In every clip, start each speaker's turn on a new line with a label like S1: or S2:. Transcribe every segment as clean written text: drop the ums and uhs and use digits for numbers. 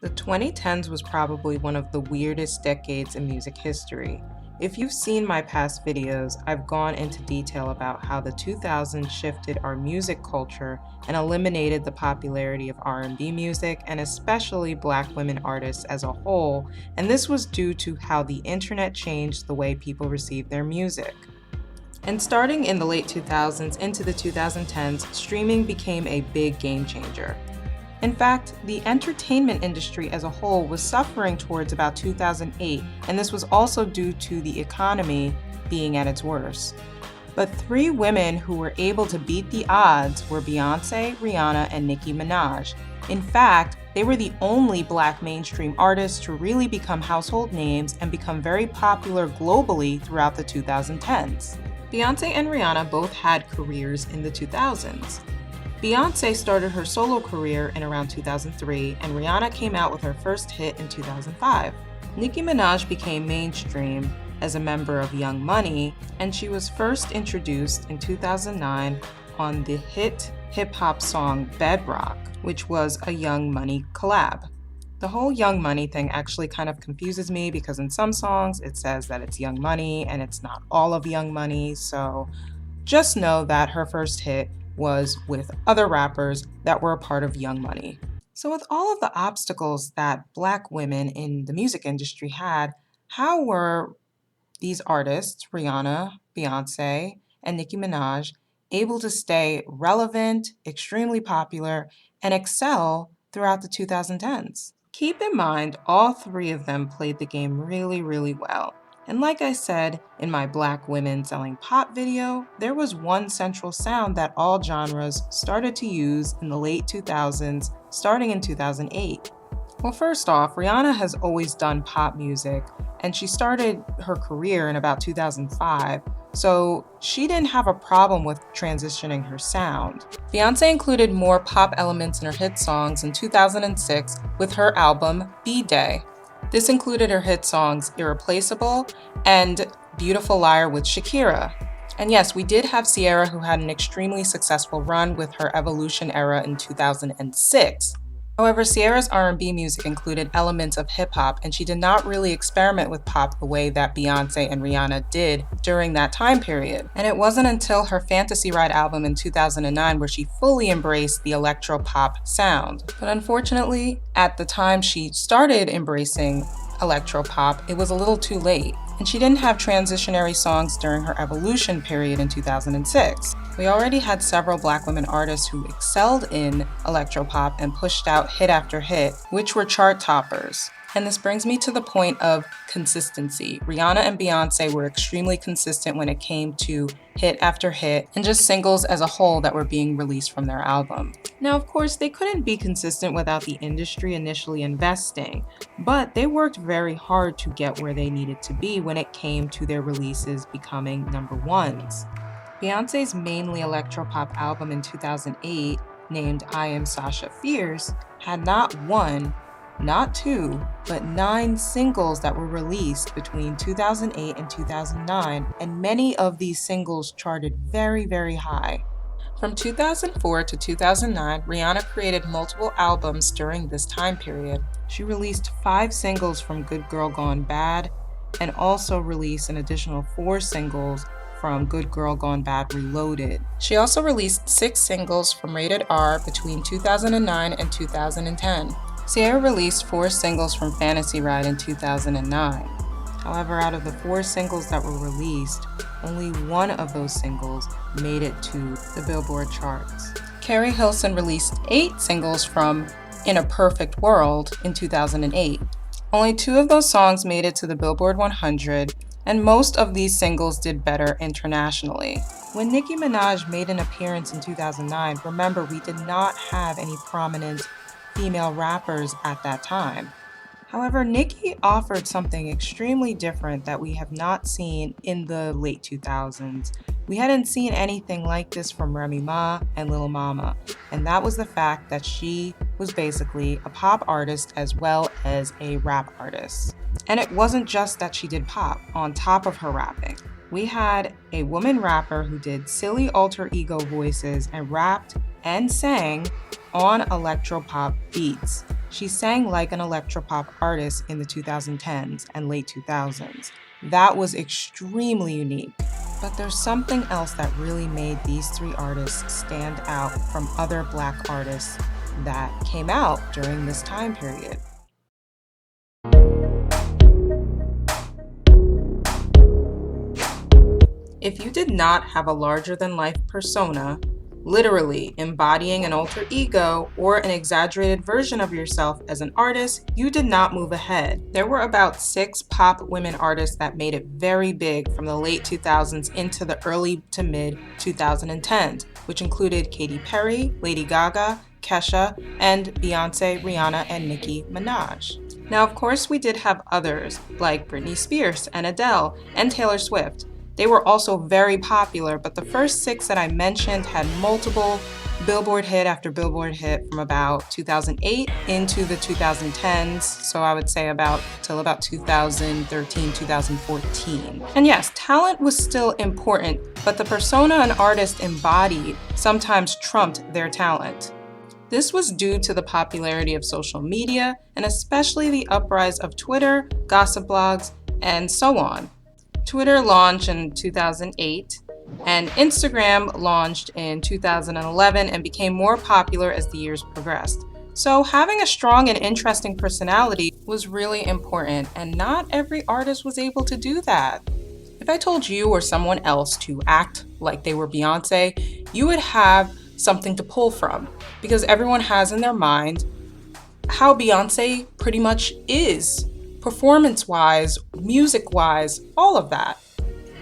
S1: The 2010s was probably one of the weirdest decades in music history. If you've seen my past videos, I've gone into detail about how the 2000s shifted our music culture and eliminated the popularity of R&B music and especially Black women artists as a whole, and this was due to how the internet changed the way people receive their music. And starting in the late 2000s into the 2010s, streaming became a big game changer. In fact, the entertainment industry as a whole was suffering towards about 2008, and this was also due to the economy being at its worst. But three women who were able to beat the odds were Beyonce, Rihanna, and Nicki Minaj. In fact, they were the only Black mainstream artists to really become household names and become very popular globally throughout the 2010s. Beyonce and Rihanna both had careers in the 2000s. Beyonce started her solo career in around 2003, and Rihanna came out with her first hit in 2005. Nicki Minaj became mainstream as a member of Young Money, and she was first introduced in 2009 on the hit hip-hop song Bedrock, which was a Young Money collab. The whole Young Money thing actually kind of confuses me because in some songs it says that it's Young Money and it's not all of Young Money, so just know that her first hit was with other rappers that were a part of Young Money. So with all of the obstacles that Black women in the music industry had, how were these artists, Rihanna, Beyonce, and Nicki Minaj, able to stay relevant, extremely popular, and excel throughout the 2010s? Keep in mind, all three of them played the game really, really well. And like I said in my Black women selling pop video, there was one central sound that all genres started to use in the late 2000s, starting in 2008. Well, first off, Rihanna has always done pop music, and she started her career in about 2005, so she didn't have a problem with transitioning her sound. Beyonce included more pop elements in her hit songs in 2006 with her album B-Day. This included her hit songs Irreplaceable and Beautiful Liar with Shakira. And yes, we did have Ciara, who had an extremely successful run with her Evolution era in 2006. However, Ciara's R&B music included elements of hip-hop, and she did not really experiment with pop the way that Beyonce and Rihanna did during that time period. And it wasn't until her Fantasy Ride album in 2009 where she fully embraced the electro-pop sound. But unfortunately, at the time she started embracing electro-pop, it was a little too late, and she didn't have transitionary songs during her Evolution period in 2006. We already had several Black women artists who excelled in electropop and pushed out hit after hit, which were chart toppers. And this brings me to the point of consistency. Rihanna and Beyonce were extremely consistent when it came to hit after hit and just singles as a whole that were being released from their album. Now, of course, they couldn't be consistent without the industry initially investing, but they worked very hard to get where they needed to be when it came to their releases becoming number ones. Beyonce's mainly electropop album in 2008, named I Am Sasha Fierce, had not one, not two, but 9 singles that were released between 2008 and 2009, and many of these singles charted very, very high. From 2004 to 2009, Rihanna created multiple albums during this time period. She released 5 singles from Good Girl Gone Bad, and also released an additional 4 singles from Good Girl Gone Bad Reloaded. She also released 6 singles from Rated R between 2009 and 2010. Ciara released 4 singles from Fantasy Ride in 2009. However, out of the 4 singles that were released, only one of those singles made it to the Billboard charts. Carrie Hilson released 8 singles from In a Perfect World in 2008. Only 2 of those songs made it to the Billboard 100, and most of these singles did better internationally. When Nicki Minaj made an appearance in 2009, remember, we did not have any prominent female rappers at that time. However, Nicki offered something extremely different that we have not seen in the late 2000s. We hadn't seen anything like this from Remy Ma and Lil Mama, and that was the fact that she was basically a pop artist as well as a rap artist. And it wasn't just that she did pop on top of her rapping. We had a woman rapper who did silly alter ego voices and rapped and sang on electropop beats. She sang like an electropop artist in the 2010s and late 2000s. That was extremely unique. But there's something else that really made these three artists stand out from other Black artists that came out during this time period. If you did not have a larger-than-life persona, literally embodying an alter ego or an exaggerated version of yourself as an artist, you did not move ahead. There were about 6 pop women artists that made it very big from the late 2000s into the early to mid 2010s, which included Katy Perry, Lady Gaga, Kesha, and Beyonce, Rihanna, and Nicki Minaj. Now, of course, we did have others like Britney Spears and Adele and Taylor Swift. They were also very popular, but the first 6 that I mentioned had multiple Billboard hit after Billboard hit from about 2008 into the 2010s, so I would say till about 2013, 2014. And yes, talent was still important, but the persona an artist embodied sometimes trumped their talent. This was due to the popularity of social media, and especially the uprise of Twitter, gossip blogs, and so on. Twitter launched in 2008, and Instagram launched in 2011 and became more popular as the years progressed. So having a strong and interesting personality was really important, and not every artist was able to do that. If I told you or someone else to act like they were Beyonce, you would have something to pull from, because everyone has in their mind how Beyonce pretty much is. Performance-wise, music-wise, all of that.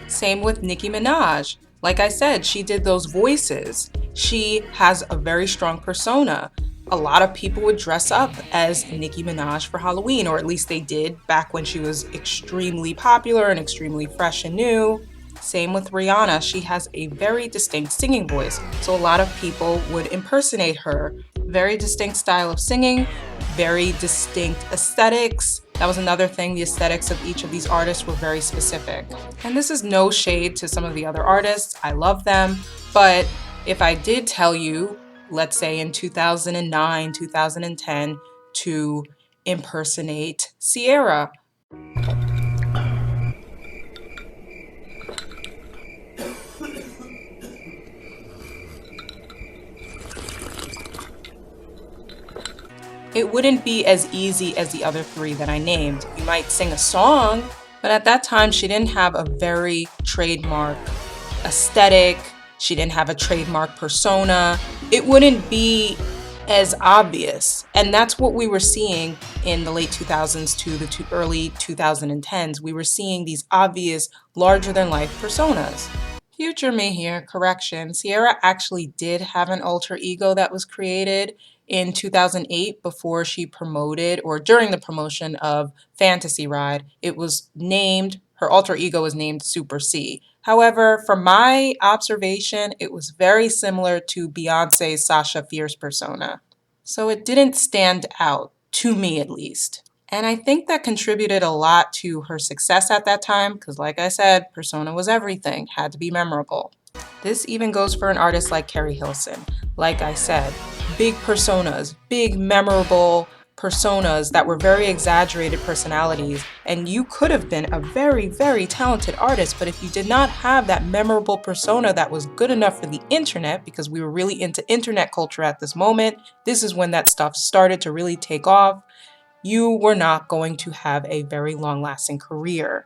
S1: Same with Nicki Minaj. Like I said, she did those voices. She has a very strong persona. A lot of people would dress up as Nicki Minaj for Halloween, or at least they did back when she was extremely popular and extremely fresh and new. Same with Rihanna. She has a very distinct singing voice, so a lot of people would impersonate her. Very distinct style of singing, very distinct aesthetics. That was another thing, the aesthetics of each of these artists were very specific. And this is no shade to some of the other artists, I love them, but if I did tell you, let's say in 2009, 2010, to impersonate Ciara, it wouldn't be as easy as the other 3 that I named. You might sing a song, but at that time she didn't have a very trademark aesthetic, she didn't have a trademark persona. It wouldn't be as obvious, and that's what we were seeing in the late 2000s to the early 2010s. We were seeing these obvious, larger-than-life personas. Future me here, correction. Ciara actually did have an alter ego that was created in 2008 before she promoted, or during the promotion of Fantasy Ride. It was named, her alter ego was named Super C. However, from my observation, it was very similar to Beyonce's Sasha Fierce persona. So it didn't stand out, to me at least. And I think that contributed a lot to her success at that time, because like I said, persona was everything, had to be memorable. This even goes for an artist like Carrie Hilson. Like I said, big personas, big memorable personas that were very exaggerated personalities, and you could have been a very, very talented artist, but if you did not have that memorable persona that was good enough for the internet, because we were really into internet culture at this moment, this is when that stuff started to really take off, you were not going to have a very long-lasting career.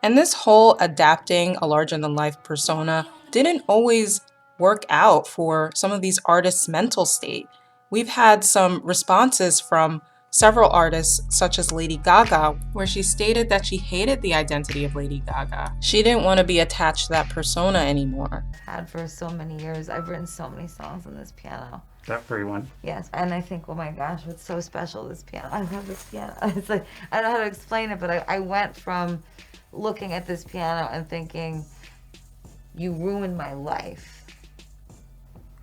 S1: And this whole adapting a larger-than-life persona didn't always work out for some of these artists' mental state. We've had some responses from several artists, such as Lady Gaga, where she stated that she hated the identity of Lady Gaga. She didn't want to be attached to that persona anymore.
S2: Had for so many years. I've written so many songs on this piano.
S3: That free one.
S2: Yes, and I think, oh my gosh, what's so special, this piano. I love this piano. It's like, I don't know how to explain it, but I went from looking at this piano and thinking, you ruined my life.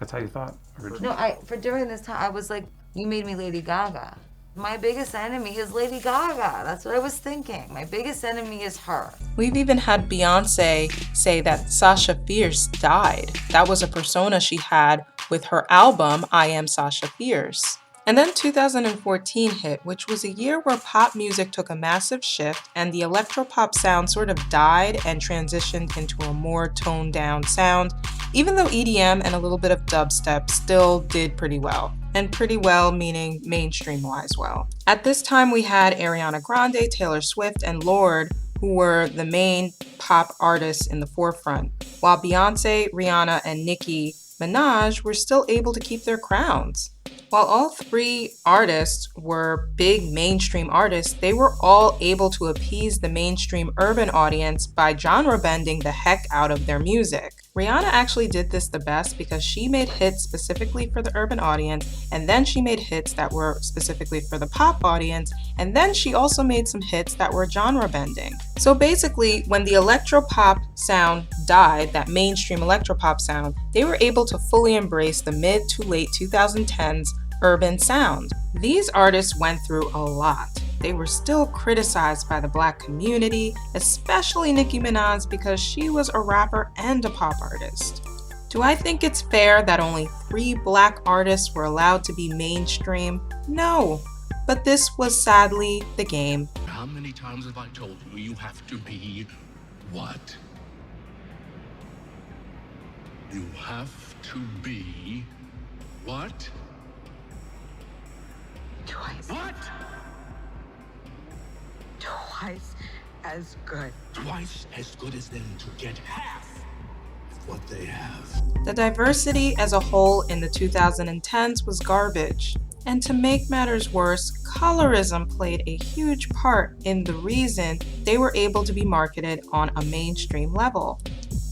S3: That's how you thought originally?
S2: No, during this time, I was like, you made me Lady Gaga. My biggest enemy is Lady Gaga. That's what I was thinking. My biggest enemy is her.
S1: We've even had Beyonce say that Sasha Fierce died. That was a persona she had with her album, I Am Sasha Fierce. And then 2014 hit, which was a year where pop music took a massive shift and the electropop sound sort of died and transitioned into a more toned down sound, even though EDM and a little bit of dubstep still did pretty well. And pretty well meaning mainstream-wise well. At this time we had Ariana Grande, Taylor Swift, and Lorde, who were the main pop artists in the forefront, while Beyonce, Rihanna, and Nicki Minaj were still able to keep their crowns. While all three artists were big mainstream artists, they were all able to appease the mainstream urban audience by genre bending the heck out of their music. Rihanna actually did this the best because she made hits specifically for the urban audience, and then she made hits that were specifically for the pop audience, and then she also made some hits that were genre bending. So basically, when the electropop sound died, that mainstream electropop sound, they were able to fully embrace the mid to late 2010s urban sound. These artists went through a lot. They were still criticized by the Black community, especially Nicki Minaj because she was a rapper and a pop artist. Do I think it's fair that only 3 Black artists were allowed to be mainstream? No, but this was sadly the game.
S4: How many times have I told you you have to be what? You have to be what?
S5: Twice.
S4: What?
S5: Twice as good.
S4: Twice as good as them to get half of what they have.
S1: The diversity as a whole in the 2010s was garbage. And to make matters worse, colorism played a huge part in the reason they were able to be marketed on a mainstream level.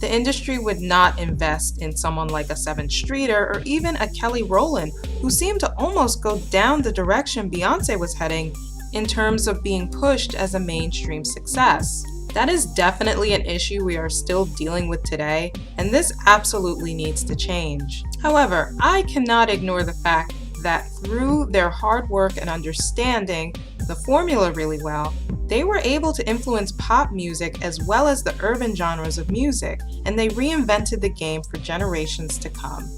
S1: The industry would not invest in someone like a 7th Streeter or even a Kelly Rowland, who seemed to almost go down the direction Beyonce was heading in terms of being pushed as a mainstream success. That is definitely an issue we are still dealing with today, and this absolutely needs to change. However, I cannot ignore the fact that through their hard work and understanding the formula really well, they were able to influence pop music as well as the urban genres of music, and they reinvented the game for generations to come.